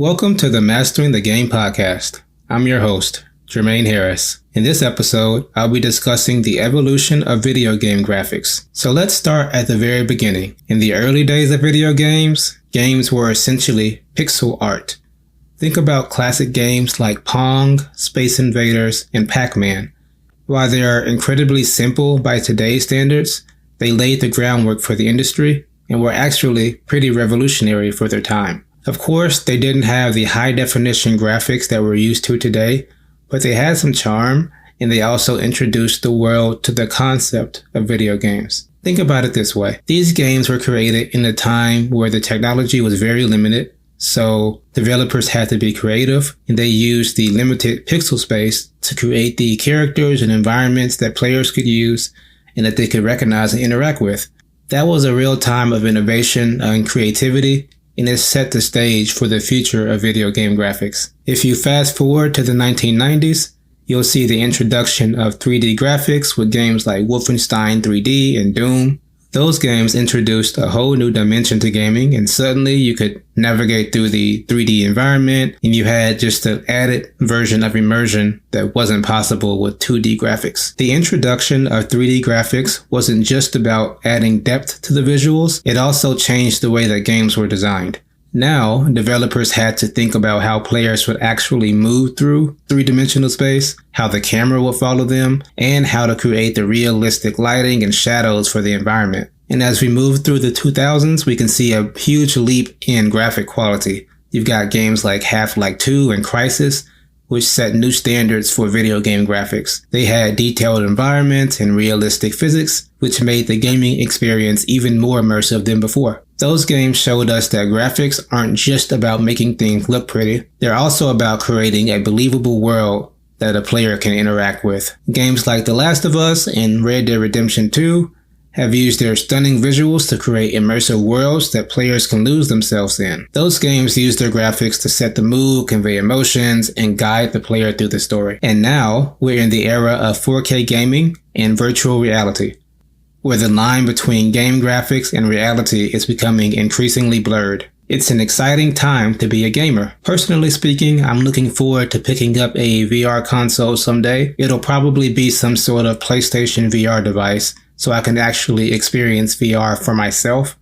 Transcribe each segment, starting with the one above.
Welcome to the Mastering the Game podcast. I'm your host, Jermaine Harris. In this episode, I'll be discussing the evolution of video game graphics. So let's start at the very beginning. In the early days of video games, games were essentially pixel art. Think about classic games like Pong, Space Invaders, and Pac-Man. While they are incredibly simple by today's standards, they laid the groundwork for the industry and were actually pretty revolutionary for their time. Of course, they didn't have the high-definition graphics that we're used to today, but they had some charm, and they also introduced the world to the concept of video games. Think about it this way. These games were created in a time where the technology was very limited, so developers had to be creative, and they used the limited pixel space to create the characters and environments that players could use and that they could recognize and interact with. That was a real time of innovation and creativity, and it set the stage for the future of video game graphics. If you fast forward to the 1990s, you'll see the introduction of 3D graphics with games like Wolfenstein 3D and Doom. Those games introduced a whole new dimension to gaming, and suddenly you could navigate through the 3D environment, and you had just an added version of immersion that wasn't possible with 2D graphics. The introduction of 3D graphics wasn't just about adding depth to the visuals, it also changed the way that games were designed. Now, developers had to think about how players would actually move through three-dimensional space, how the camera would follow them, and how to create the realistic lighting and shadows for the environment. And as we move through the 2000s, we can see a huge leap in graphic quality. You've got games like Half-Life 2 and Crysis, which set new standards for video game graphics. They had detailed environments and realistic physics, which made the gaming experience even more immersive than before. Those games showed us that graphics aren't just about making things look pretty, they're also about creating a believable world that a player can interact with. Games like The Last of Us and Red Dead Redemption 2 have used their stunning visuals to create immersive worlds that players can lose themselves in. Those games use their graphics to set the mood, convey emotions, and guide the player through the story. And now, we're in the era of 4K gaming and virtual reality, where the line between game graphics and reality is becoming increasingly blurred. It's an exciting time to be a gamer. Personally speaking, I'm looking forward to picking up a VR console someday. It'll probably be some sort of PlayStation VR device, so I can actually experience VR for myself.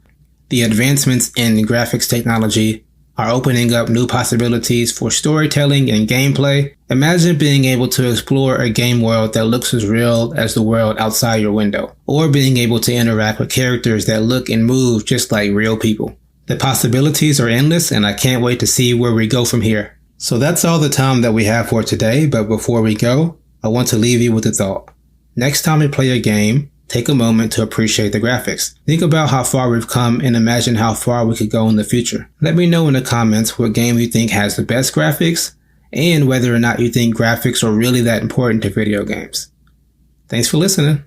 The advancements in graphics technology are opening up new possibilities for storytelling and gameplay. Imagine being able to explore a game world that looks as real as the world outside your window, or being able to interact with characters that look and move just like real people. The possibilities are endless, and I can't wait to see where we go from here. So that's all the time that we have for today, but before we go, I want to leave you with a thought. Next time you play a game, take a moment to appreciate the graphics. Think about how far we've come and imagine how far we could go in the future. Let me know in the comments what game you think has the best graphics and whether or not you think graphics are really that important to video games. Thanks for listening.